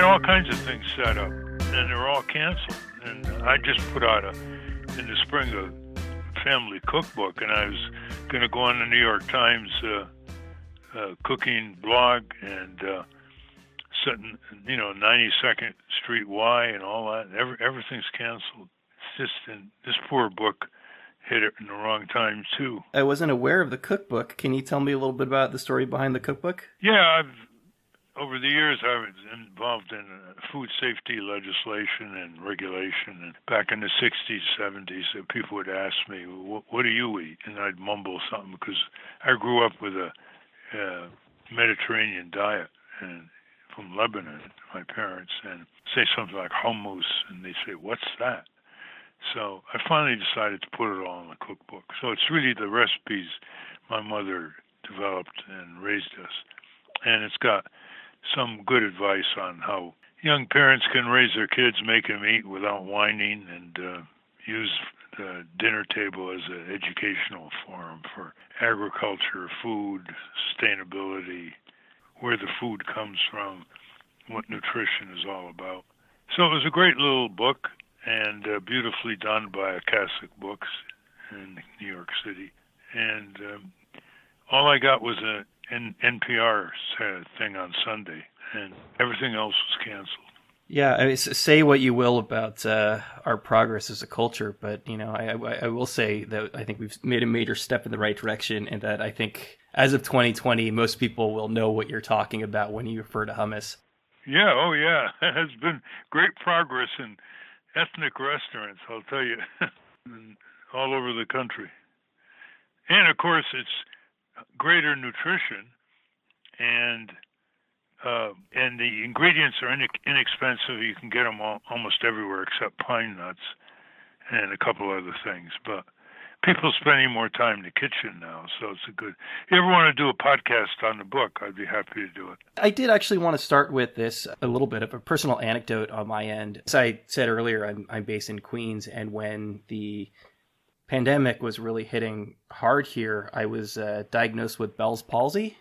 had all kinds of things set up, and they're all canceled. And I just put out in the spring a family cookbook, and I was going to go on the New York Times cooking blog and setting, 92nd Street Y and all that. Everything's canceled. It's just, and this poor book hit it in the wrong time too. I wasn't aware of the cookbook. Can you tell me a little bit about the story behind the cookbook? Yeah, over the years, I was involved in food safety legislation and regulation. And back in the 60s, 70s, people would ask me, what do you eat? And I'd mumble something because I grew up with a Mediterranean diet and from Lebanon, my parents, and say something like hummus, and they say, what's that? So I finally decided to put it all in the cookbook. So it's really the recipes my mother developed and raised us. And it's got some good advice on how young parents can raise their kids, make them eat without whining, and use the dinner table as an educational forum for agriculture, food, sustainability, where the food comes from, what nutrition is all about. So it was a great little book and beautifully done by Akashic Books in New York City. And all I got was an NPR thing on Sunday, and everything else was canceled. Yeah, I mean, say what you will about our progress as a culture, but I will say that I think we've made a major step in the right direction, and that I think as of 2020, most people will know what you're talking about when you refer to hummus. Yeah, oh yeah, it has been great progress in ethnic restaurants, I'll tell you, all over the country. And of course, it's greater nutrition, and the ingredients are inexpensive. You can get them almost everywhere except pine nuts and a couple other things. But people are spending more time in the kitchen now, so it's a good. If you ever want to do a podcast on the book, I'd be happy to do it. I did actually want to start with this, a little bit of a personal anecdote on my end. As I said earlier, I'm based in Queens, and when the pandemic was really hitting hard here, I was diagnosed with Bell's palsy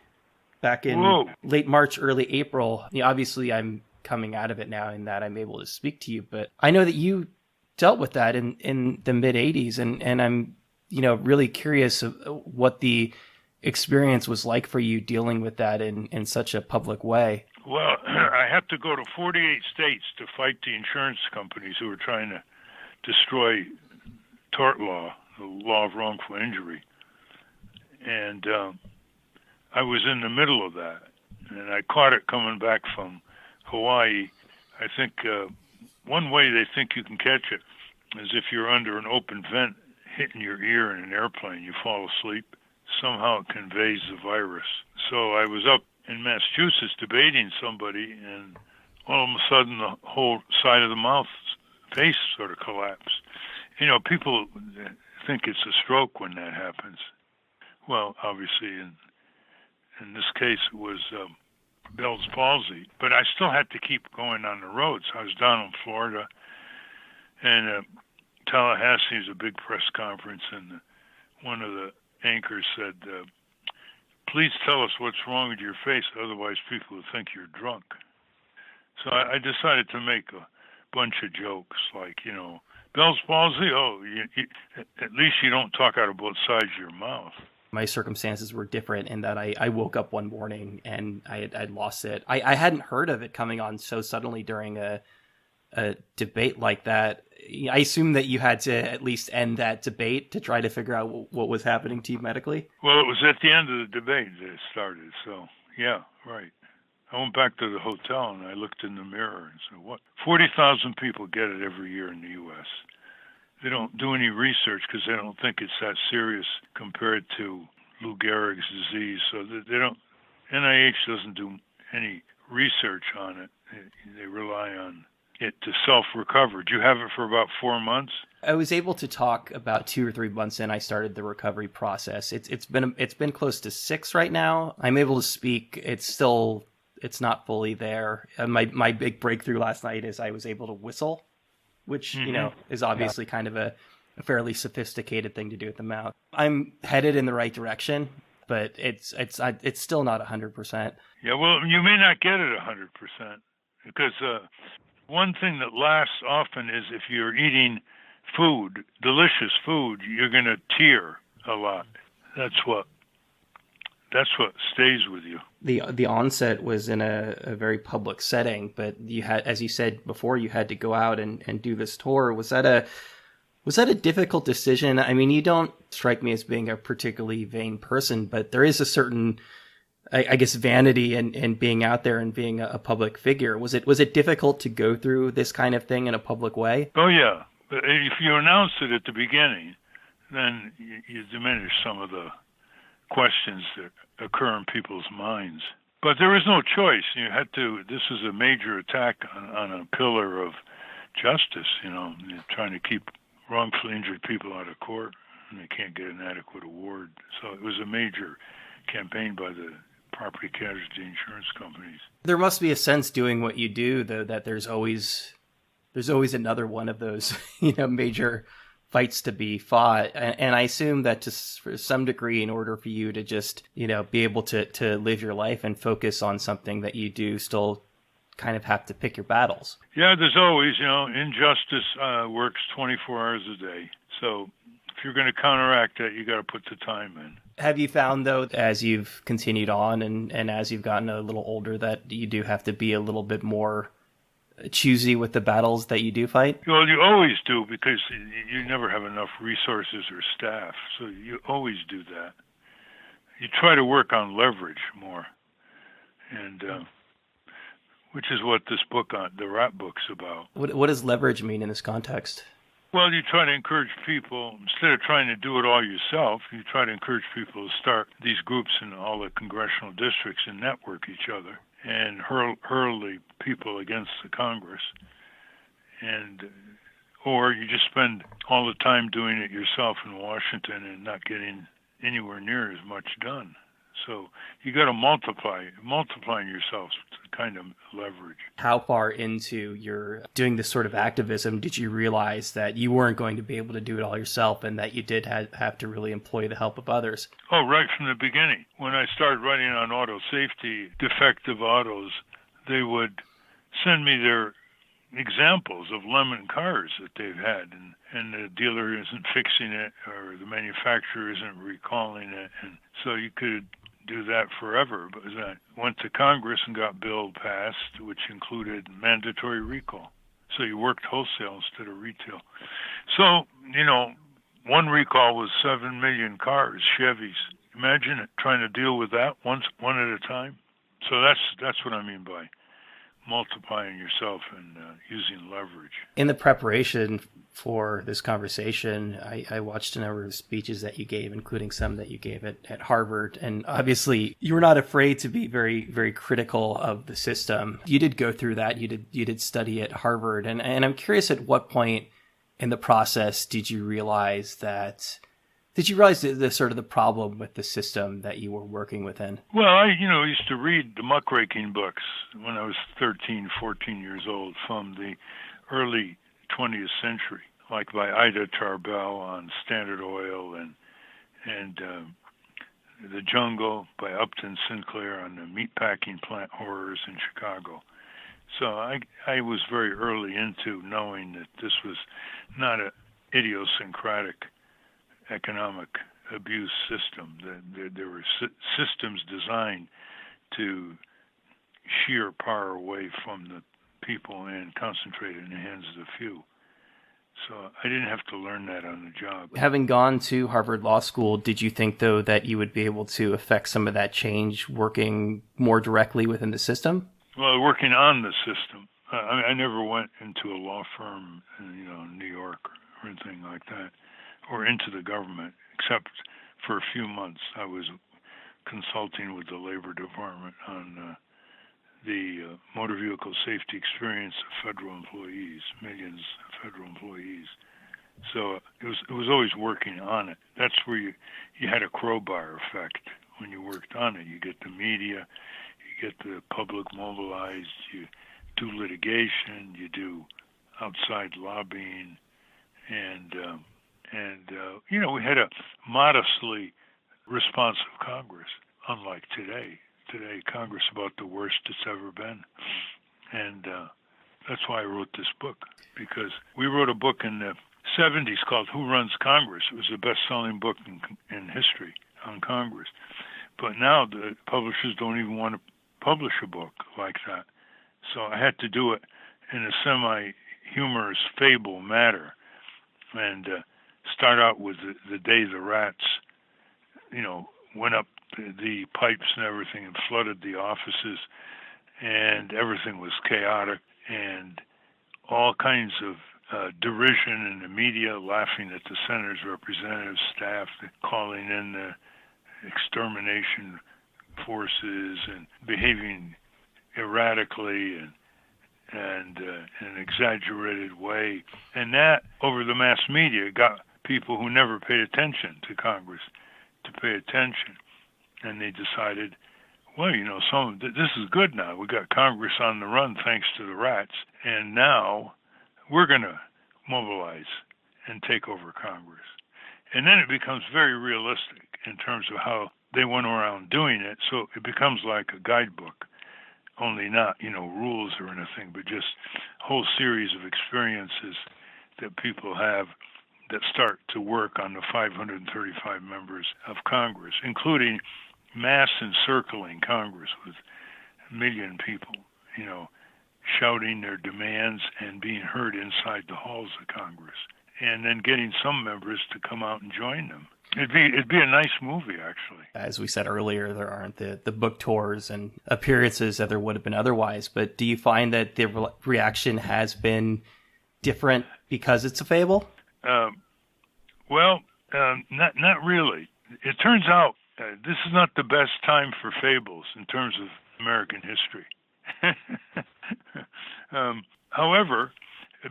back in late March, early April. Obviously, I'm coming out of it now in that I'm able to speak to you, but I know that you dealt with that in the mid 80s, and I'm really curious of what the experience was like for you dealing with that in such a public way. Well, I had to go to 48 states to fight the insurance companies who were trying to destroy tort law, the law of wrongful injury. And I was in the middle of that, and I caught it coming back from Hawaii. I think one way they think you can catch it is if you're under an open vent hitting your ear in an airplane, you fall asleep. Somehow it conveys the virus. So I was up in Massachusetts debating somebody, and all of a sudden the whole side of the mouth, face sort of collapsed. People think it's a stroke when that happens. Well, obviously, in this case, it was Bell's palsy. But I still had to keep going on the roads. I was down in Florida, and Tallahassee was a big press conference, and one of the anchors said, please tell us what's wrong with your face, otherwise people will think you're drunk. So I decided to make a bunch of jokes, like, Bell's palsy, at least you don't talk out of both sides of your mouth. My circumstances were different in that I woke up one morning and I'd lost it. I hadn't heard of it coming on so suddenly during a debate like that. I assume that you had to at least end that debate to try to figure out what was happening to you medically? Well, it was at the end of the debate that it started, so yeah, right. I went back to the hotel and I looked in the mirror and said, what? 40,000 people get it every year in the U.S. They don't do any research because they don't think it's that serious compared to Lou Gehrig's disease. So they don't. NIH doesn't do any research on it. They rely on it to self-recover. Do you have it for about 4 months? I was able to talk about 2 or 3 months in. I started the recovery process. It's been close to 6 right now. I'm able to speak. It's not fully there. My big breakthrough last night is I was able to whistle, which, is obviously kind of a fairly sophisticated thing to do with the mouth. I'm headed in the right direction, but it's still not 100%. Yeah, well, you may not get it 100%. because one thing that lasts often is if you're eating food, delicious food, you're going to tear a lot. That's what stays with you. The onset was in a very public setting, but you had, as you said before, you had to go out and do this tour. Was that a difficult decision? I mean, you don't strike me as being a particularly vain person, but there is a certain, I guess, vanity in being out there and being a public figure. Was it difficult to go through this kind of thing in a public way? Oh yeah, if you announce it at the beginning, then you diminish some of the questions that occur in people's minds. But there was no choice. You had to. This is a major attack on a pillar of justice. You're trying to keep wrongfully injured people out of court, and they can't get an adequate award. So it was a major campaign by the property casualty insurance companies. There must be a sense doing what you do, though, that there's always another one of those, major fights to be fought. And I assume that to some degree, in order for you to just, be able to live your life and focus on something that you do, still kind of have to pick your battles. Yeah, there's always, injustice works 24 hours a day. So if you're going to counteract that, you got to put the time in. Have you found, though, as you've continued on and as you've gotten a little older, that you do have to be a little bit more choosy with the battles that you do fight? Well, you always do, because you never have enough resources or staff. So you always do that. You try to work on leverage more, and which is what this book, the Rat book's about. What does leverage mean in this context? Well, you try to encourage people, instead of trying to do it all yourself, you try to encourage people to start these groups in all the congressional districts and network each other and hurl the people against the Congress. Or you just spend all the time doing it yourself in Washington and not getting anywhere near as much done. So you got to multiplying yourself to kind of leverage. How far into your doing this sort of activism did you realize that you weren't going to be able to do it all yourself and that you did have to really employ the help of others? Oh, right from the beginning. When I started writing on auto safety, defective autos, they would send me their examples of lemon cars that they've had, and the dealer isn't fixing it or the manufacturer isn't recalling it. And so you could do that forever. But I went to Congress and got a bill passed, which included mandatory recall. So you worked wholesale instead of retail. So, one recall was 7 million cars, Chevys. Imagine it, trying to deal with that one at a time. So that's what I mean by multiplying yourself and using leverage. In the preparation for this conversation, I watched a number of speeches that you gave, including some that you gave at Harvard. And obviously, you were not afraid to be very, very critical of the system. You did go through that. You did study at Harvard. And I'm curious, at what point in the process did you realize the sort of the problem with the system that you were working within? Well, I used to read the muckraking books when I was 13, 14 years old from the early 20th century, like by Ida Tarbell on Standard Oil and The Jungle by Upton Sinclair on the meatpacking plant horrors in Chicago. So I was very early into knowing that this was not an idiosyncratic economic abuse system. That there were systems designed to shear power away from the people and concentrate it in the hands of the few. So I didn't have to learn that on the job. Having gone to Harvard Law School, did you think, though, that you would be able to affect some of that change working more directly within the system? Well, working on the system. I never went into a law firm in New York or anything like that, or into the government, except for a few months. I was consulting with the Labor Department on the motor vehicle safety experience of federal employees, millions of federal employees. So it was always working on it. That's where you had a crowbar effect. When you worked on it, you get the media, you get the public mobilized, you do litigation, you do outside lobbying, and we had a modestly responsive Congress, unlike today. Today, Congress is about the worst it's ever been. And that's why I wrote this book, because we wrote a book in the 70s called Who Runs Congress? It was the best-selling book in history on Congress. But now the publishers don't even want to publish a book like that. So I had to do it in a semi-humorous fable matter, and start out with the day the rats, went up the pipes and everything and flooded the offices, and everything was chaotic, and all kinds of derision in the media, laughing at the senators, representatives, staff, calling in the extermination forces and behaving erratically and in an exaggerated way. And that, over the mass media, got people who never paid attention to Congress to pay attention. And they decided, well, this is good now. We got Congress on the run thanks to the rats. And now we're going to mobilize and take over Congress. And then it becomes very realistic in terms of how they went around doing it. So it becomes like a guidebook, only not, rules or anything, but just a whole series of experiences that people have that start to work on the 535 members of Congress, including mass encircling Congress with a million people, shouting their demands and being heard inside the halls of Congress, and then getting some members to come out and join them. It'd be a nice movie, actually. As we said earlier, there aren't the book tours and appearances that there would have been otherwise. But do you find that the reaction has been different because it's a fable? Not really. It turns out this is not the best time for fables in terms of American history. However,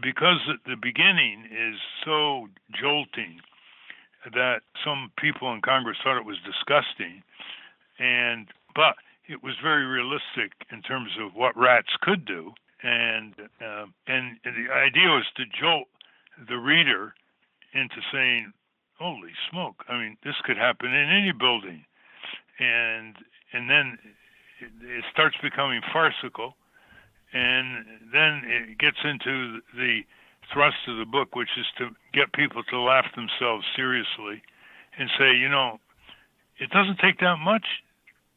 because the beginning is so jolting that some people in Congress thought it was disgusting, but it was very realistic in terms of what rats could do, and the idea was to jolt the reader into saying, "Holy smoke! I mean, this could happen in any building," and then it starts becoming farcical, and then it gets into the thrust of the book, which is to get people to laugh themselves seriously and say, it doesn't take that much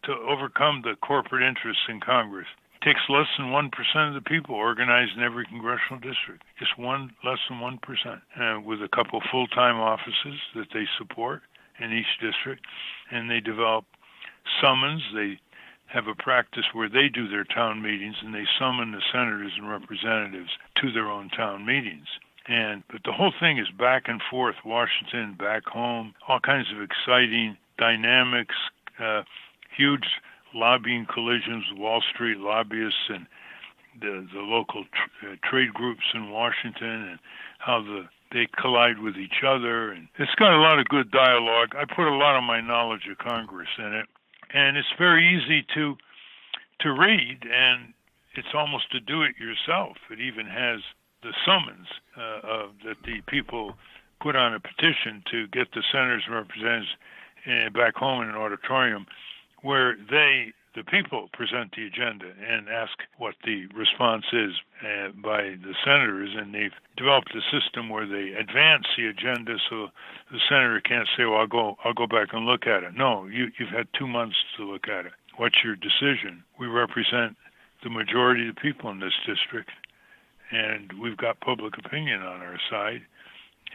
to overcome the corporate interests in Congress. It takes less than 1% of the people organized in every congressional district, just less than 1%, with a couple full-time offices that they support in each district, and they develop summons. They have a practice where they do their town meetings and they summon the senators and representatives to their own town meetings. But the whole thing is back and forth, Washington, back home, all kinds of exciting dynamics, huge lobbying collisions with Wall Street lobbyists and the local trade groups in Washington, and how they collide with each other. And it's got a lot of good dialogue. I put a lot of my knowledge of Congress in it. And it's very easy to read, and it's almost a do-it-yourself. It even has the summons that the people put on a petition to get the senators and representatives back home in an auditorium, where the people present the agenda and ask what the response is by the senators, and they've developed a system where they advance the agenda so the senator can't say, well, I'll go back and look at it. No, you've had 2 months to look at it. What's your decision? We represent the majority of the people in this district, and we've got public opinion on our side.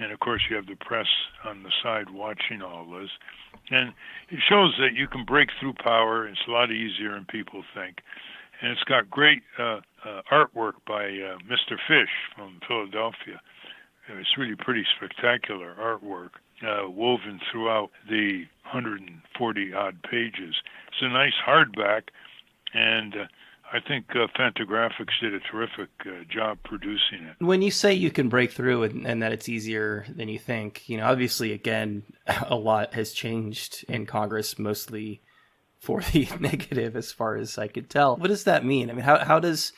And, of course, you have the press on the side watching all this. And it shows that you can break through power. It's a lot easier than people think. And it's got great artwork by Mr. Fish from Philadelphia. It's really pretty spectacular artwork woven throughout the 140-odd pages. It's a nice hardback, and I think Fantagraphics did a terrific job producing it. When you say you can break through and that it's easier than you think, obviously, again, a lot has changed in Congress, mostly for the negative, as far as I could tell. What does that mean? I mean, how does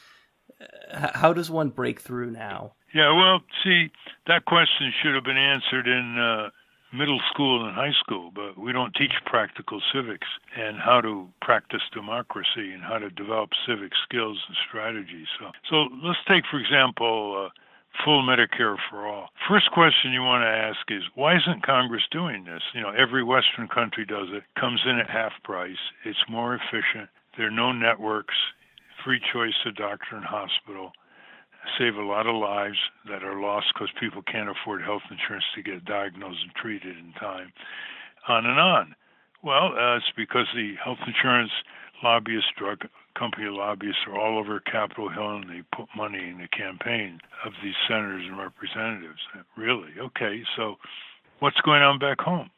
one break through now? Yeah, well, see, that question should have been answered in middle school and high school, but we don't teach practical civics and how to practice democracy and how to develop civic skills and strategies. So let's take, for example, full Medicare for all. First question you want to ask is, why isn't Congress doing this? Every Western country does it, comes in at half price, it's more efficient, there are no networks, free choice of doctor and hospital, save a lot of lives that are lost because people can't afford health insurance to get diagnosed and treated in time, on and on. Well, it's because the health insurance lobbyists, drug company lobbyists are all over Capitol Hill, and they put money in the campaign of these senators and representatives. Really? Okay, so what's going on back home?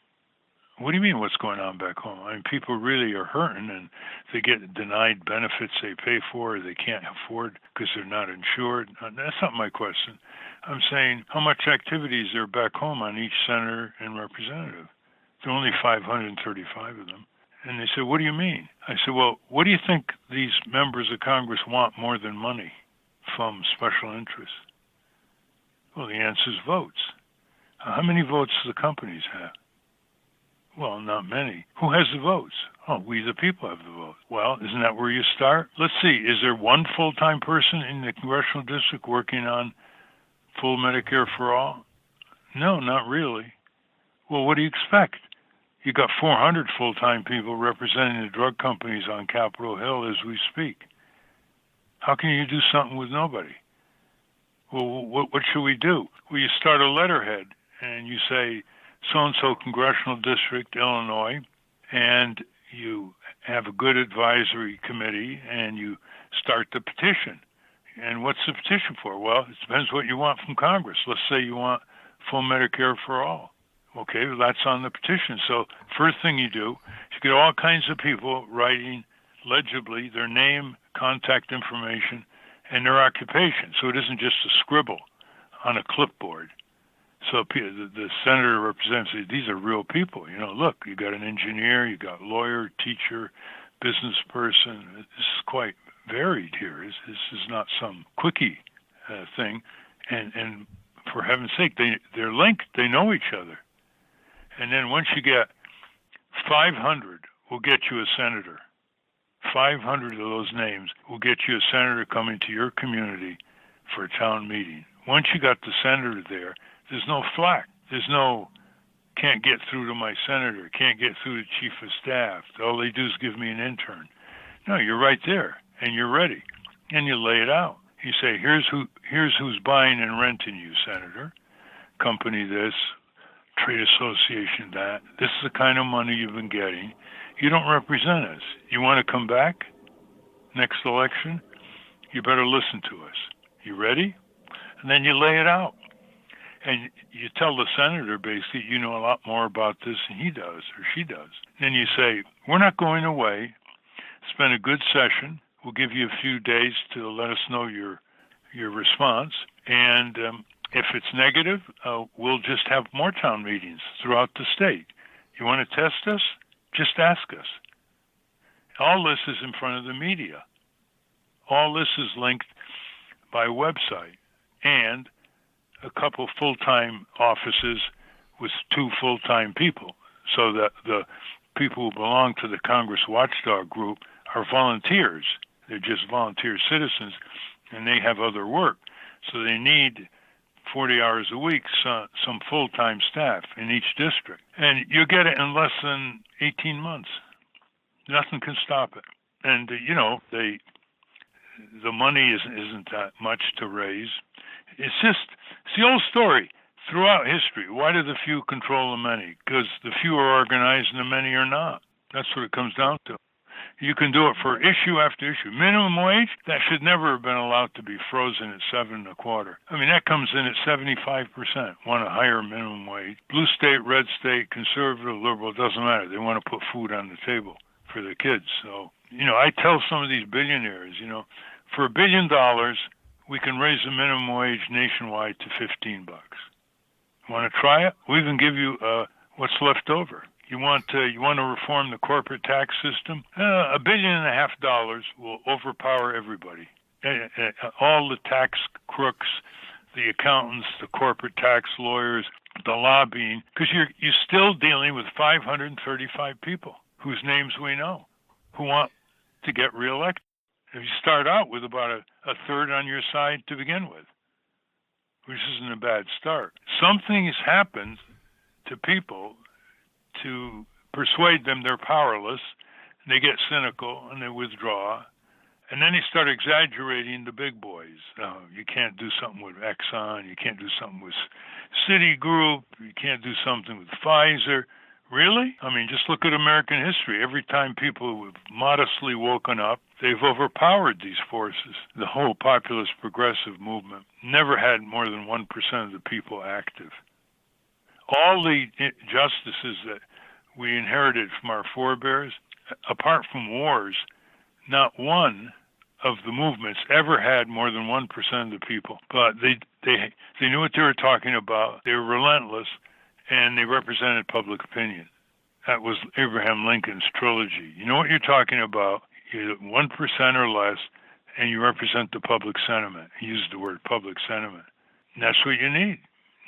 What do you mean what's going on back home? I mean, people really are hurting, and they get denied benefits they pay for, or they can't afford because they're not insured. That's not my question. I'm saying, how much activity is there back home on each senator and representative? There are only 535 of them. And they said, what do you mean? I said, well, what do you think these members of Congress want more than money from special interests? Well, the answer is votes. How many votes do the companies have? Well, not many. Who has the votes? Oh, we the people have the vote. Well, isn't that where you start? Let's see, is there one full-time person in the congressional district working on full Medicare for all? No, not really. Well, what do you expect? You got 400 full-time people representing the drug companies on Capitol Hill as we speak. How can you do something with nobody? Well, what should we do? Well, you start a letterhead and you say, so-and-so congressional district, Illinois, and you have a good advisory committee, and you start the petition. And what's the petition for? Well, it depends what you want from Congress. Let's say you want full Medicare for all. Okay, well, that's on the petition. So first thing you do, you get all kinds of people writing legibly their name, contact information, and their occupation. So it isn't just a scribble on a clipboard. So the senator represents, these are real people. Look, you got an engineer, you got lawyer, teacher, business person. This is quite varied here. This is not some quickie thing. And for heaven's sake, they're linked. They know each other. And then once you get 500, will get you a senator. 500 of those names will get you a senator coming to your community for a town meeting. Once you got the senator there, there's no flack. There's no, can't get through to my senator, can't get through to chief of staff. All they do is give me an intern. No, you're right there, and you're ready. And you lay it out. You say, here's who's buying and renting you, Senator. Company this, trade association that. This is the kind of money you've been getting. You don't represent us. You want to come back next election? You better listen to us. You ready? And then you lay it out. And you tell the senator, basically, you know a lot more about this than he does or she does. Then you say, we're not going away. It's been a good session. We'll give you a few days to let us know your response. And if it's negative, we'll just have more town meetings throughout the state. You want to test us? Just ask us. All this is in front of the media. All this is linked by website. And a couple full-time offices with 2 full-time people, so that the people who belong to the Congress Watchdog Group are volunteers. They're just volunteer citizens, and they have other work. So they need 40 hours a week, some full-time staff in each district. And you get it in less than 18 months. Nothing can stop it. And, the money isn't that much to raise. It's the old story throughout history. Why do the few control the many? Because the few are organized and the many are not. That's what it comes down to. You can do it for issue after issue. Minimum wage, that should never have been allowed to be frozen at 7.25. I mean, that comes in at 75%. Want a higher minimum wage. Blue state, red state, conservative, liberal, doesn't matter. They want to put food on the table for their kids. So, I tell some of these billionaires, for $1 billion, we can raise the minimum wage nationwide to $15. Want to try it? We'll even give you what's left over. You want to reform the corporate tax system? $1.5 billion will overpower everybody. All the tax crooks, the accountants, the corporate tax lawyers, the lobbying, because you're still dealing with 535 people whose names we know who want to get reelected. If you start out with about a third on your side to begin with, which isn't a bad start. Something has happened to people to persuade them they're powerless, and they get cynical and they withdraw. And then they start exaggerating the big boys. You can't do something with Exxon. You can't do something with Citigroup. You can't do something with Pfizer. Really? I mean, just look at American history. Every time people have modestly woken up, they've overpowered these forces. The whole populist progressive movement never had more than 1% of the people active. All the injustices that we inherited from our forebears, apart from wars, not one of the movements ever had more than 1% of the people. But they knew what they were talking about. They were relentless, and they represented public opinion. That was Abraham Lincoln's trilogy. You know what you're talking about. You're 1% or less, and you represent the public sentiment. He used the word public sentiment. And that's what you need.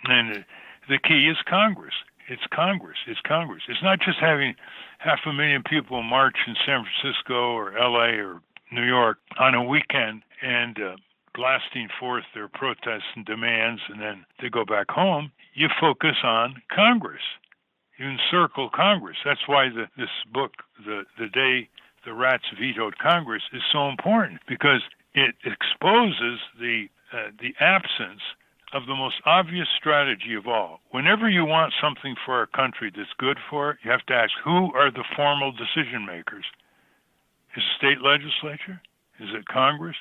And the key is Congress. It's Congress. It's Congress. It's not just having 500,000 people march in San Francisco or L.A. or New York on a weekend and blasting forth their protests and demands, and then they go back home. You focus on Congress. You encircle Congress. That's why this book, The Day the Rats Vetoed Congress, is so important, because it exposes the absence of the most obvious strategy of all. Whenever you want something for our country that's good for it, you have to ask, who are the formal decision makers? Is it state legislature? Is it Congress?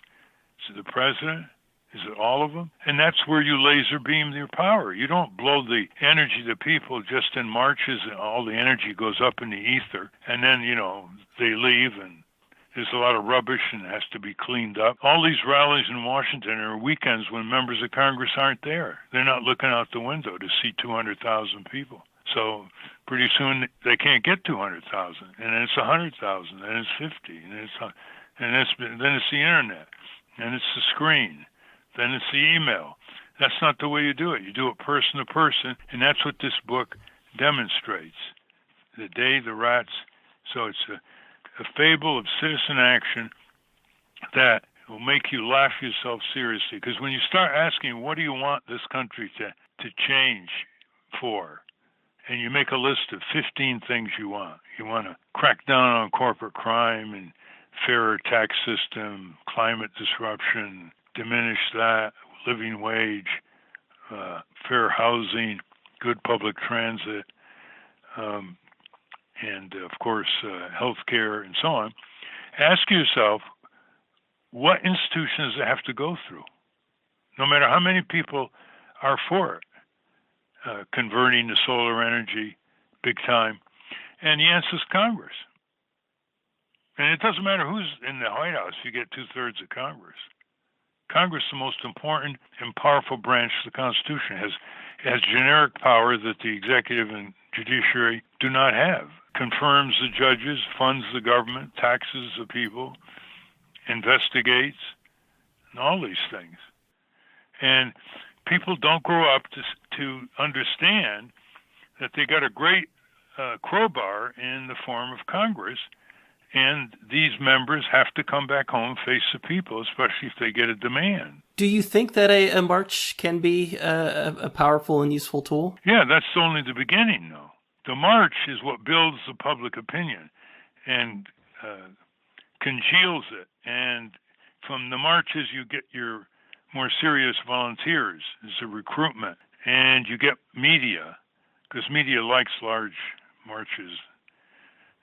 Is it the president? Is it all of them? And that's where you laser beam your power. You don't blow the energy to people just in marches and all the energy goes up in the ether. And then, they leave and there's a lot of rubbish and it has to be cleaned up. All these rallies in Washington are weekends when members of Congress aren't there. They're not looking out the window to see 200,000 people. So pretty soon they can't get 200,000, and then it's 100,000, and it's 50, and then it's the internet, and it's the screen, then it's the email. That's not the way you do it. You do it person to person, and that's what this book demonstrates. The Day the Rats. So it's a fable of citizen action that will make you laugh yourself seriously. Because when you start asking, what do you want this country to change for? And you make a list of 15 things you want. You want to crack down on corporate crime and fairer tax system, climate disruption, diminish that, living wage, fair housing, good public transit, and, of course, health care and so on. Ask yourself, what institutions does it have to go through? No matter how many people are for it. Converting to solar energy big time. And the answer is Congress. And it doesn't matter who's in the White House, you get 2/3 of Congress. Congress is the most important and powerful branch of the Constitution. It has generic power that the executive and judiciary do not have. Confirms the judges, funds the government, taxes the people, investigates, and all these things. And people don't grow up to understand that they got a great crowbar in the form of Congress, and these members have to come back home, face the people, especially if they get a demand. Do you think that a march can be a powerful and useful tool? Yeah, that's only the beginning, though. The march is what builds the public opinion and congeals it. And from the marches, you get your more serious volunteers. It's a recruitment. And you get media, because media likes large marches.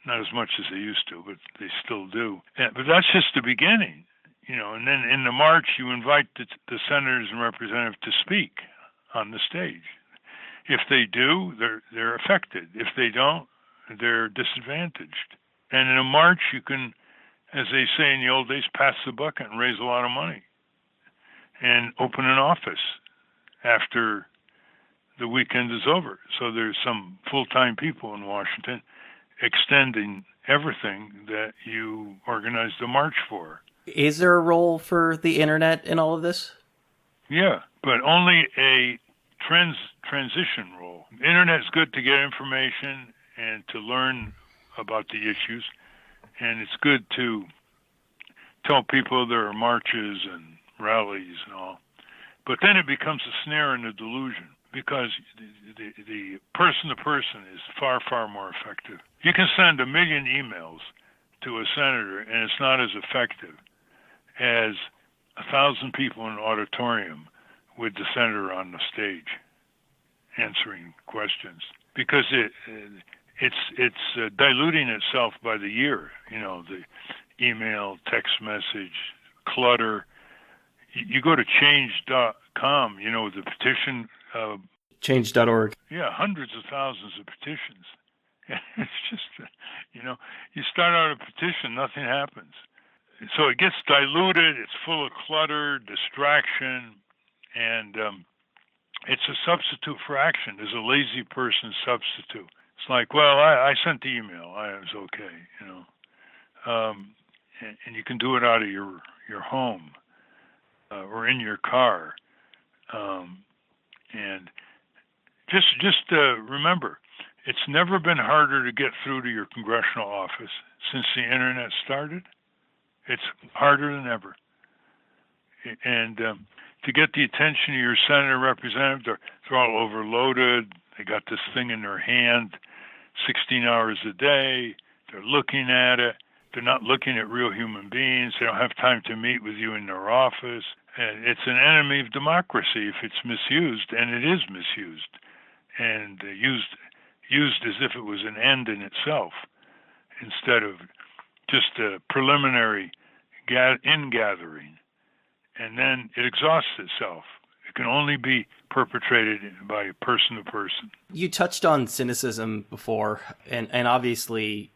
Not as much as they used to, but they still do. But that's just the beginning, and then in the march, you invite the senators and representatives to speak on the stage. If they do, they're affected. If they don't, they're disadvantaged. And in a march, you can, as they say in the old days, pass the bucket and raise a lot of money and open an office after the weekend is over. So there's some full-time people in Washington extending everything that you organized the march for. Is there a role for the internet in all of this? Yeah, but only a transition role. The Internet's good to get information and to learn about the issues, and it's good to tell people there are marches and rallies and all. But then it becomes a snare and a delusion, because the person-to-person is far, far more effective. You can send 1 million emails to a senator, and it's not as effective as 1,000 people in an auditorium with the senator on the stage answering questions, because it's diluting itself by the year. The email, text message, clutter. You go to change.com, the petition. Change.org. Yeah, hundreds of thousands of petitions. It's just, you start out a petition, nothing happens. So it gets diluted, it's full of clutter, distraction, and it's a substitute for action. There's a lazy person substitute. It's like, well, I sent the email, it was okay, and you can do it out of your home or in your car, and just remember, it's never been harder to get through to your congressional office since the internet started. It's harder than ever. And to get the attention of your senator representative, they're all overloaded. They got this thing in their hand 16 hours a day. They're looking at it. They're not looking at real human beings. They don't have time to meet with you in their office. And it's an enemy of democracy if it's misused, and it is misused, and used as if it was an end in itself, instead of just a preliminary ingathering, and then it exhausts itself. It can only be perpetrated by person to person. You touched on cynicism before, and obviously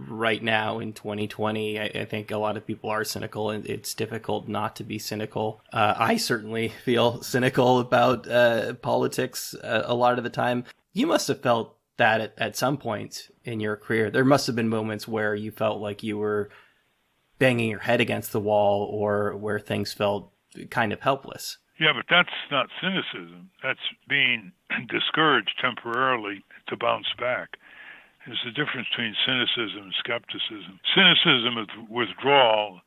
right now in 2020, I think a lot of people are cynical, and it's difficult not to be cynical. I certainly feel cynical about politics a lot of the time. You must have felt that at some point in your career. There must have been moments where you felt like you were banging your head against the wall, or where things felt kind of helpless. Yeah, but that's not cynicism. That's being discouraged temporarily to bounce back. There's a difference between cynicism and skepticism. Cynicism is withdrawal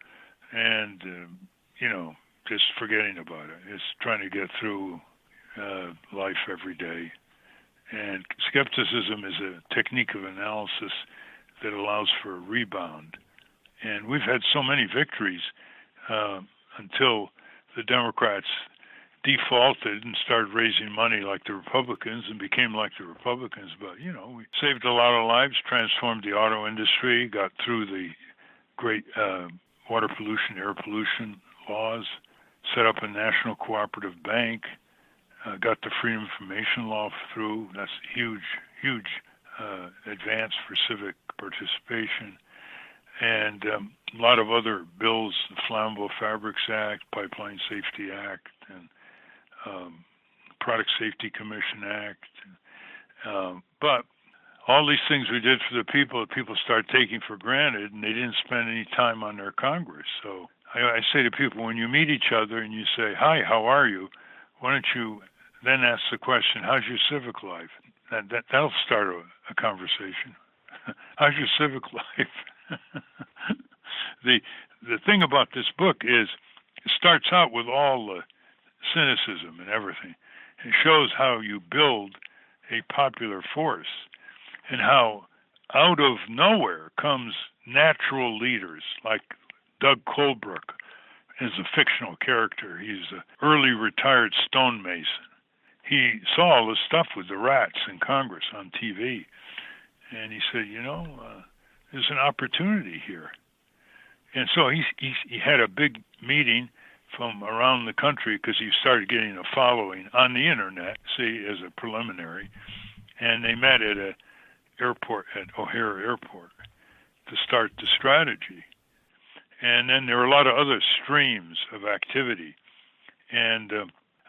and, just forgetting about it. It's trying to get through life every day. And skepticism is a technique of analysis that allows for a rebound. And we've had so many victories until the Democrats defaulted and started raising money like the Republicans and became like the Republicans. But, we saved a lot of lives, transformed the auto industry, got through the great water pollution, air pollution laws, set up a national cooperative bank, got the Freedom of Information Law through. That's a huge advance for civic participation. And a lot of other bills, the Flammable Fabrics Act, Pipeline Safety Act, and Product Safety Commission Act. But all these things we did for the people start taking for granted, and they didn't spend any time on their Congress. So I say to people, when you meet each other and you say, "Hi, how are you?" why don't you then ask the question, "How's your civic life?" That'll start a conversation. How's your civic life? The thing about this book is it starts out with all the cynicism and everything. It shows how you build a popular force and how out of nowhere comes natural leaders like Doug Colebrook is a fictional character. He's an early retired stonemason. He saw all this stuff with the rats in Congress on TV, and he said, there's an opportunity here. And so he had a big meeting from around the country because he started getting a following on the internet, as a preliminary, and they met at an airport, at O'Hare Airport, to start the strategy. And then there were a lot of other streams of activity and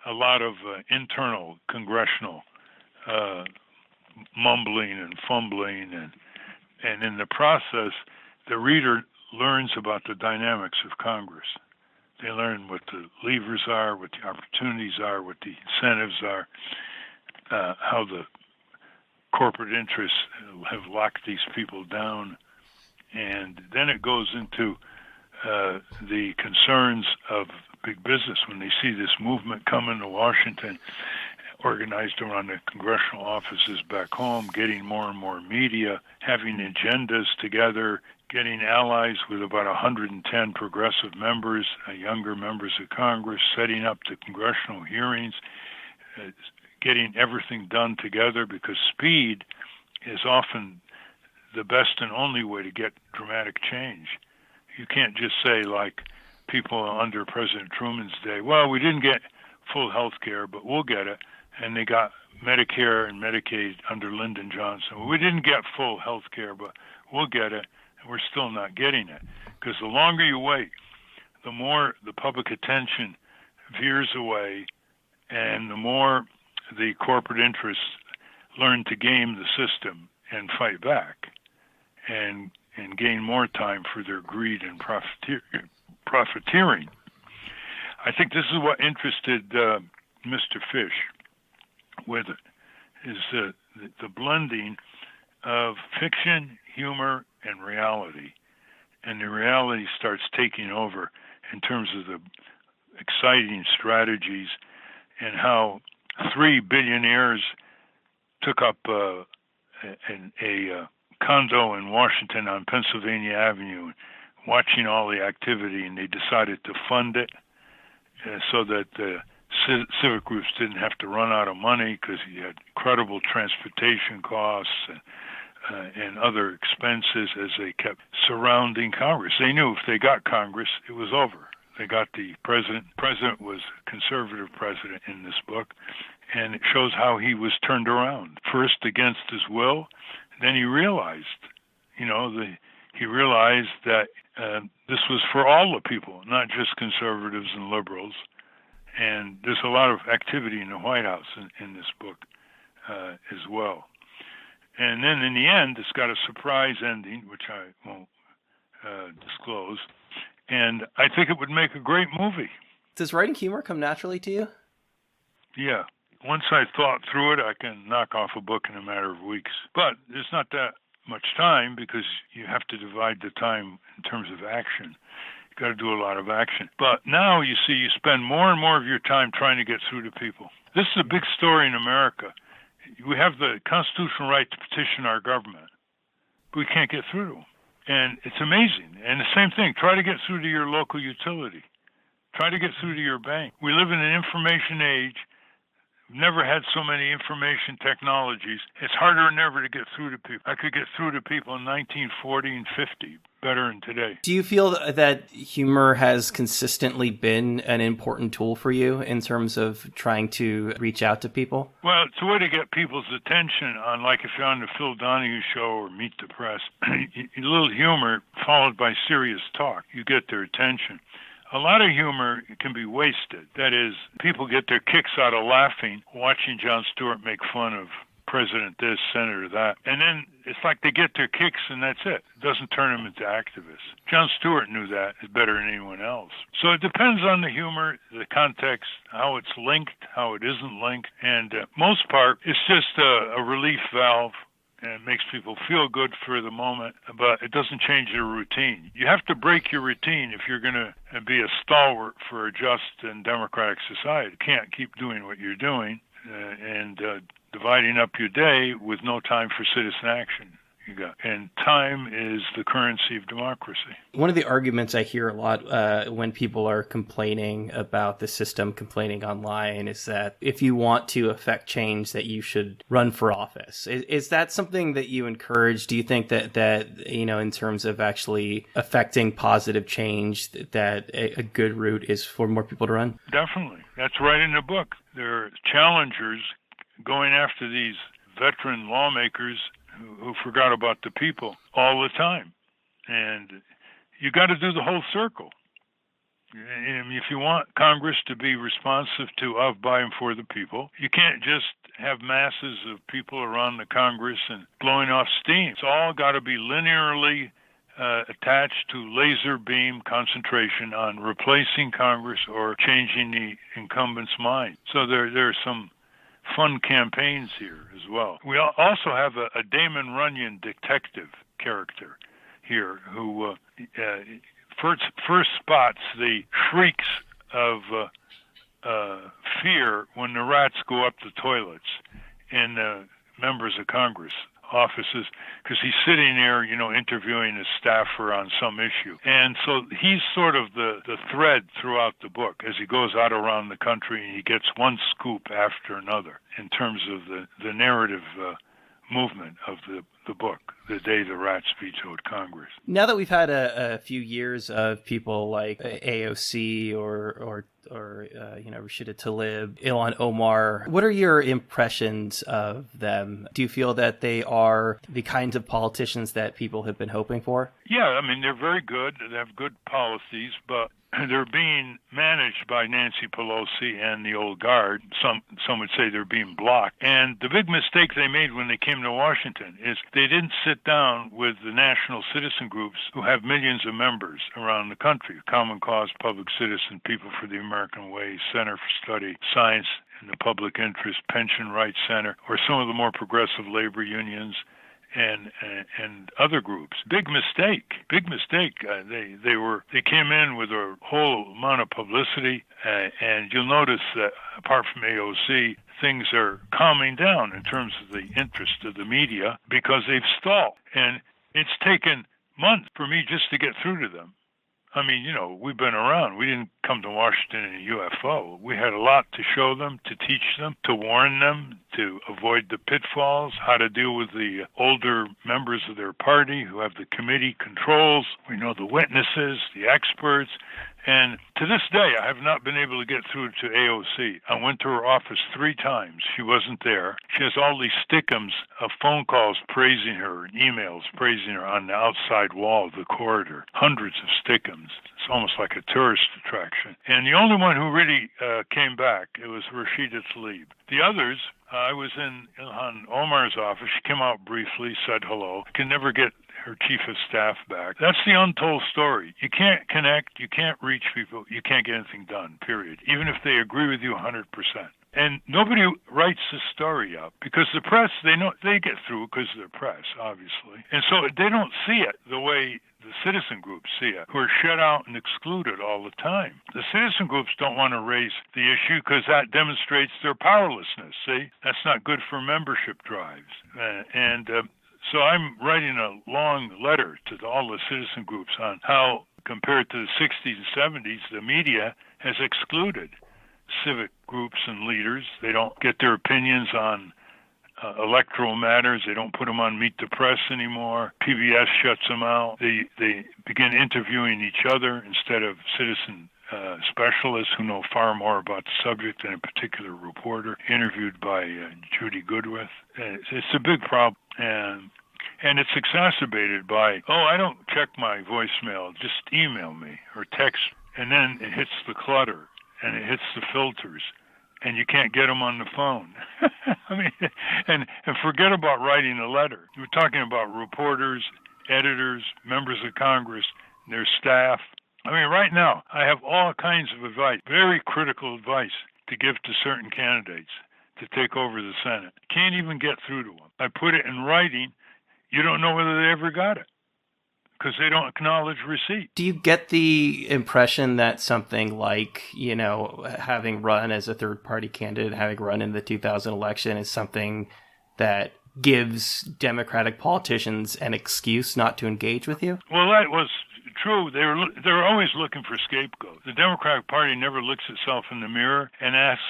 a lot of internal congressional mumbling and fumbling, and in the process, the reader learns about the dynamics of Congress They learn what the levers are, what the opportunities are, what the incentives are, how the corporate interests have locked these people down. And then it goes into the concerns of big business when they see this movement coming to Washington, organized around the congressional offices back home, getting more and more media, having agendas together, getting allies with about 110 progressive members, younger members of Congress, setting up the congressional hearings, getting everything done together, because speed is often the best and only way to get dramatic change. You can't just say, like people under President Truman's day, well, we didn't get full health care, but we'll get it. And they got Medicare and Medicaid under Lyndon Johnson. Well, we didn't get full health care, but we'll get it. And we're still not getting it. Because the longer you wait, the more the public attention veers away, and the more the corporate interests learn to game the system and fight back and gain more time for their greed and profiteering. I think this is what interested Mr. Fish with it, is the blending of fiction, humor, and reality. And the reality starts taking over in terms of the exciting strategies and how 3 billionaires took up a condo in Washington on Pennsylvania Avenue, watching all the activity, and they decided to fund it so that the civic groups didn't have to run out of money, because you had incredible transportation costs and other expenses as they kept surrounding Congress. They knew if they got Congress, it was over. They got the president. The president was a conservative president in this book, and it shows how he was turned around. First against his will, then he realized, he realized that this was for all the people, not just conservatives and liberals. And there's a lot of activity in the White House in this book as well. And then in the end, it's got a surprise ending, which I won't disclose. And I think it would make a great movie. Does writing humor come naturally to you? Yeah. Once I thought through it, I can knock off a book in a matter of weeks. But there's not that much time, because you have to divide the time in terms of action. You got to do a lot of action. But now, you see, you spend more and more of your time trying to get through to people. This is a big story in America. We have the constitutional right to petition our government, but we can't get through to them. And it's amazing. And the same thing, try to get through to your local utility. Try to get through to your bank. We live in an information age. We've never had so many information technologies. It's harder than ever to get through to people. I could get through to people in 1940 and 50 better than today. Do you feel that humor has consistently been an important tool for you in terms of trying to reach out to people? Well, it's a way to get people's attention on, like if you're on the Phil Donahue show or Meet the Press, a little humor followed by serious talk, you get their attention. A lot of humor can be wasted. That is, people get their kicks out of laughing, watching Jon Stewart make fun of President this, Senator that. And then it's like they get their kicks and that's it. It doesn't turn them into activists. Jon Stewart knew that better than anyone else. So it depends on the humor, the context, how it's linked, how it isn't linked. And most part, it's just a relief valve. And it makes people feel good for the moment, but it doesn't change their routine. You have to break your routine if you're going to be a stalwart for a just and democratic society. You can't keep doing what you're doing and dividing up your day with no time for citizen action. And time is the currency of democracy. One of the arguments I hear a lot when people are complaining about the system, complaining online, is that if you want to affect change, that you should run for office. Is that something that you encourage? Do you think that in terms of actually affecting positive change, that a good route is for more people to run? Definitely. That's right in the book. There are challengers going after these veteran lawmakers who forgot about the people all the time. And you got to do the whole circle. And if you want Congress to be responsive to, of, by, and for the people, you can't just have masses of people around the Congress and blowing off steam. It's all got to be linearly attached to laser beam concentration on replacing Congress or changing the incumbent's mind. So there are some fun campaigns here as well. We also have a Damon Runyon detective character here who first spots the shrieks of fear when the rats go up the toilets in members of Congress offices, because he's sitting there, interviewing a staffer on some issue. And so he's sort of the thread throughout the book as he goes out around the country and he gets one scoop after another in terms of the narrative movement of the book, The Day the Rats Vetoed Congress. Now that we've had a few years of people like AOC or Rashida Tlaib, Ilhan Omar, what are your impressions of them? Do you feel that they are the kinds of politicians that people have been hoping for? Yeah, I mean, they're very good. They have good policies, but they're being managed by Nancy Pelosi and the old guard. Some would say they're being blocked. And the big mistake they made when they came to Washington is they didn't sit down with the national citizen groups who have millions of members around the country: Common Cause, Public Citizen, People for the American Way, Center for Study, Science in the Public Interest, Pension Rights Center, or some of the more progressive labor unions and other groups. Big mistake. They came in with a whole amount of publicity, and you'll notice that apart from AOC, things are calming down in terms of the interest of the media because they've stalled, and it's taken months for me just to get through to them. I mean, we've been around. We didn't come to Washington in a UFO. We had a lot to show them, to teach them, to warn them, to avoid the pitfalls, how to deal with the older members of their party who have the committee controls. We know the witnesses, the experts. And to this day, I have not been able to get through to AOC. I went to her office 3 times. She wasn't there. She has all these stickums of phone calls praising her and emails praising her on the outside wall of the corridor. Hundreds of stickums. It's almost like a tourist attraction. And the only one who really came back, it was Rashida Tlaib. The others, I was in Ilhan Omar's office. She came out briefly, said hello. Can never get her chief of staff back. That's the untold story. You can't connect, you can't reach people, you can't get anything done, period, even if they agree with you 100%. And nobody writes the story up because the press, they get through because they're press, obviously. And so they don't see it the way the citizen groups see it, who are shut out and excluded all the time. The citizen groups don't want to raise the issue because that demonstrates their powerlessness, see? That's not good for membership drives. So I'm writing a long letter to all the citizen groups on how, compared to the 60s and 70s, the media has excluded civic groups and leaders. They don't get their opinions on electoral matters. They don't put them on Meet the Press anymore. PBS shuts them out. They begin interviewing each other instead of citizen specialists who know far more about the subject than a particular reporter, interviewed by Judy Goodwith. It's a big problem, and it's exacerbated by, I don't check my voicemail, just email me or text, and then it hits the clutter and it hits the filters, and you can't get them on the phone. I mean, and forget about writing a letter. We're talking about reporters, editors, members of Congress, their staff. I mean, right now, I have all kinds of advice, very critical advice to give to certain candidates to take over the Senate. Can't even get through to them. I put it in writing. You don't know whether they ever got it because they don't acknowledge receipt. Do you get the impression that something like, having run as a third-party candidate, having run in the 2000 election is something that gives Democratic politicians an excuse not to engage with you? Well, that was true. They're always looking for scapegoats. The Democratic Party never looks itself in the mirror and asks,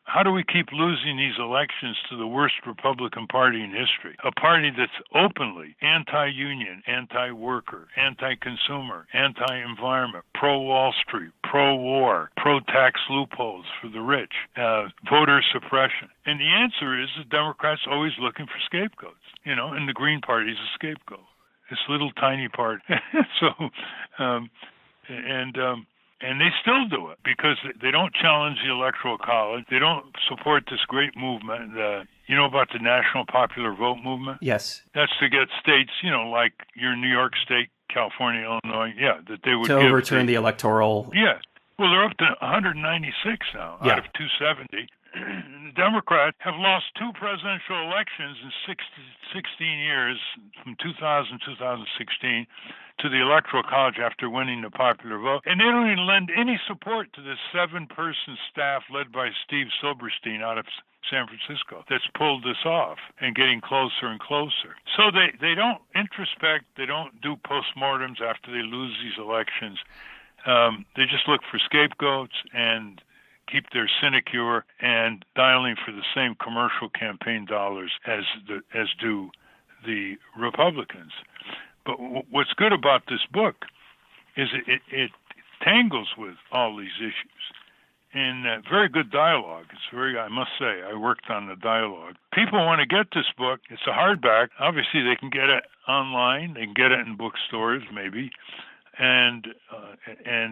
how do we keep losing these elections to the worst Republican Party in history? A party that's openly anti-union, anti-worker, anti-consumer, anti-environment, pro-Wall Street, pro-war, pro-tax loopholes for the rich, voter suppression. And the answer is the Democrats always looking for scapegoats, and the Green Party is a scapegoat. This little tiny part. And they still do it because they don't challenge the Electoral College. They don't support this great movement. You know about the National Popular Vote movement? Yes. That's to get states, like your New York State California, Illinois, that they would to overturn the electoral. Yeah. Well, they're up to 196 now out of 270. The Democrats have lost 2 presidential elections in 16 years, from 2000 to 2016, to the Electoral College after winning the popular vote. And they don't even lend any support to this 7-person staff led by Steve Silberstein out of San Francisco that's pulled this off and getting closer and closer. So they don't introspect, they don't do postmortems after they lose these elections. They just look for scapegoats and keep their sinecure and dialing for the same commercial campaign dollars as do the Republicans. But what's good about this book is it tangles with all these issues in very good dialogue. I must say, I worked on the dialogue. People want to get this book. It's a hardback. Obviously, they can get it online. They can get it in bookstores, maybe.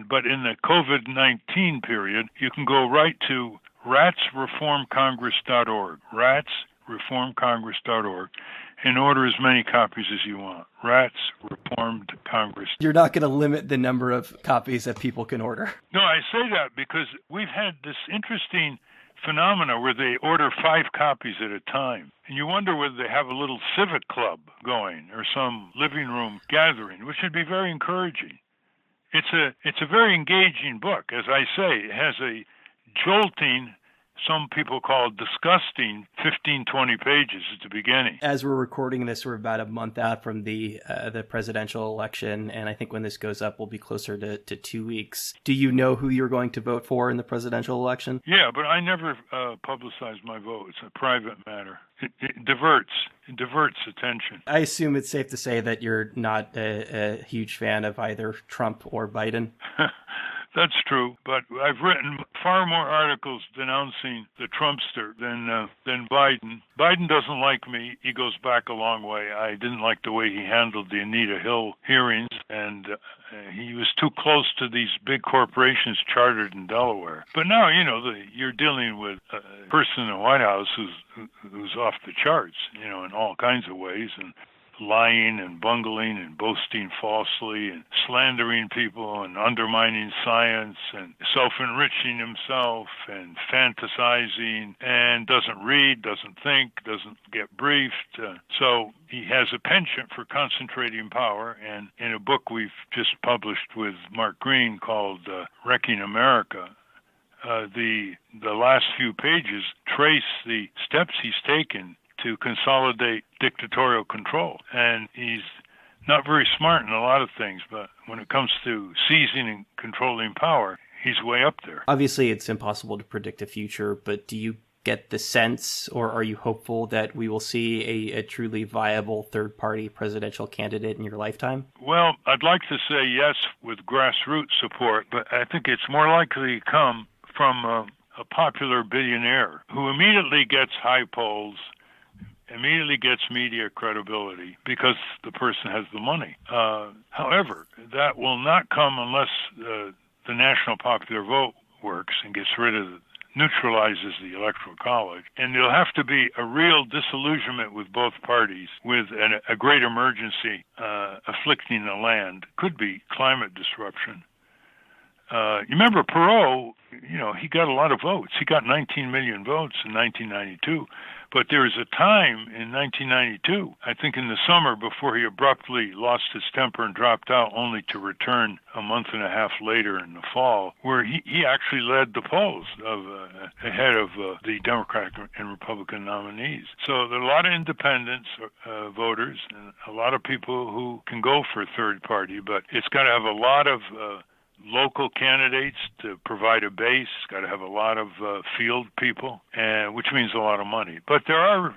But in the COVID-19 period, you can go right to ratsreformcongress.org, ratsreformcongress.org, and order as many copies as you want. Rats Reformed Congress. You're not going to limit the number of copies that people can order. No, I say that because we've had this interesting phenomena where they order 5 copies at a time. And you wonder whether they have a little civic club going or some living room gathering, which would be very encouraging. It's a very engaging book. As I say, it has a jolting, some people call it disgusting, 15, 20 pages at the beginning. As we're recording this, we're about a month out from the presidential election, and I think when this goes up, we'll be closer to 2 weeks. Do you know who you're going to vote for in the presidential election? Yeah, but I never publicize my vote. It's a private matter. It diverts attention. I assume it's safe to say that you're not a huge fan of either Trump or Biden. That's true, but I've written far more articles denouncing the Trumpster than Biden. Biden doesn't like me. He goes back a long way. I didn't like the way he handled the Anita Hill hearings, and he was too close to these big corporations chartered in Delaware. But now, you're dealing with a person in the White House who's off the charts, in all kinds of ways, and lying and bungling and boasting falsely and slandering people and undermining science and self-enriching himself and fantasizing and doesn't read, doesn't think, doesn't get briefed. So he has a penchant for concentrating power. And in a book we've just published with Mark Green called Wrecking America, the last few pages trace the steps he's taken to consolidate dictatorial control. And he's not very smart in a lot of things, but when it comes to seizing and controlling power, he's way up there. Obviously, it's impossible to predict the future, but do you get the sense, or are you hopeful that we will see a truly viable third-party presidential candidate in your lifetime? Well, I'd like to say yes with grassroots support, but I think it's more likely to come from a popular billionaire who immediately gets high polls, immediately gets media credibility because the person has the money. However, that will not come unless the national popular vote works and neutralizes the Electoral College. And there'll have to be a real disillusionment with both parties, with a great emergency afflicting the land. Could be climate disruption. You remember Perot, he got a lot of votes. He got 19 million votes in 1992. But there was a time in 1992, I think in the summer, before he abruptly lost his temper and dropped out, only to return a month and a half later in the fall, where he actually led the polls ahead of the Democratic and Republican nominees. So there are a lot of independents voters and a lot of people who can go for a third party, but it's got to have a lot of local candidates to provide a base. It's got to have a lot of field people, which means a lot of money. But there are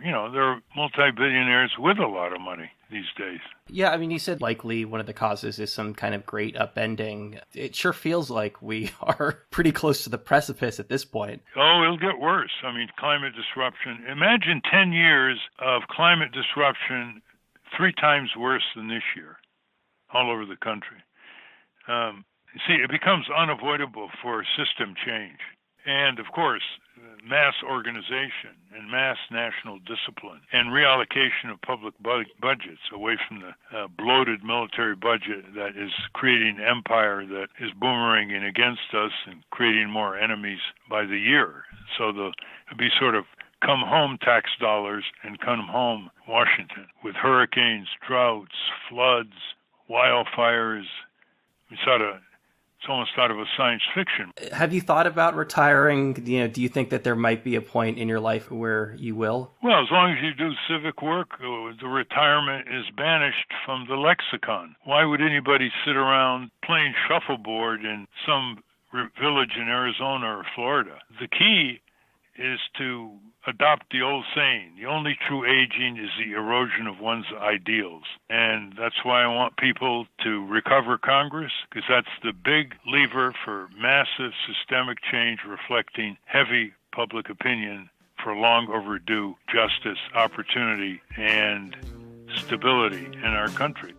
multi-billionaires with a lot of money these days. Yeah, I mean, you said likely one of the causes is some kind of great upending. It sure feels like we are pretty close to the precipice at this point. Oh, it'll get worse. I mean, climate disruption. Imagine 10 years of climate disruption 3 times worse than this year all over the country. See, it becomes unavoidable for system change. And, of course, mass organization and mass national discipline and reallocation of public budgets away from the bloated military budget that is creating empire that is boomeranging against us and creating more enemies by the year. So it'll be sort of come home tax dollars and come home Washington with hurricanes, droughts, floods, wildfires. It's almost out of a science fiction. Have you thought about retiring? Do you think that there might be a point in your life where you will? Well, as long as you do civic work, the retirement is banished from the lexicon. Why would anybody sit around playing shuffleboard in some village in Arizona or Florida? The key is to adopt the old saying, the only true aging is the erosion of one's ideals. And that's why I want people to recover Congress, because that's the big lever for massive systemic change reflecting heavy public opinion for long overdue justice, opportunity, and stability in our country.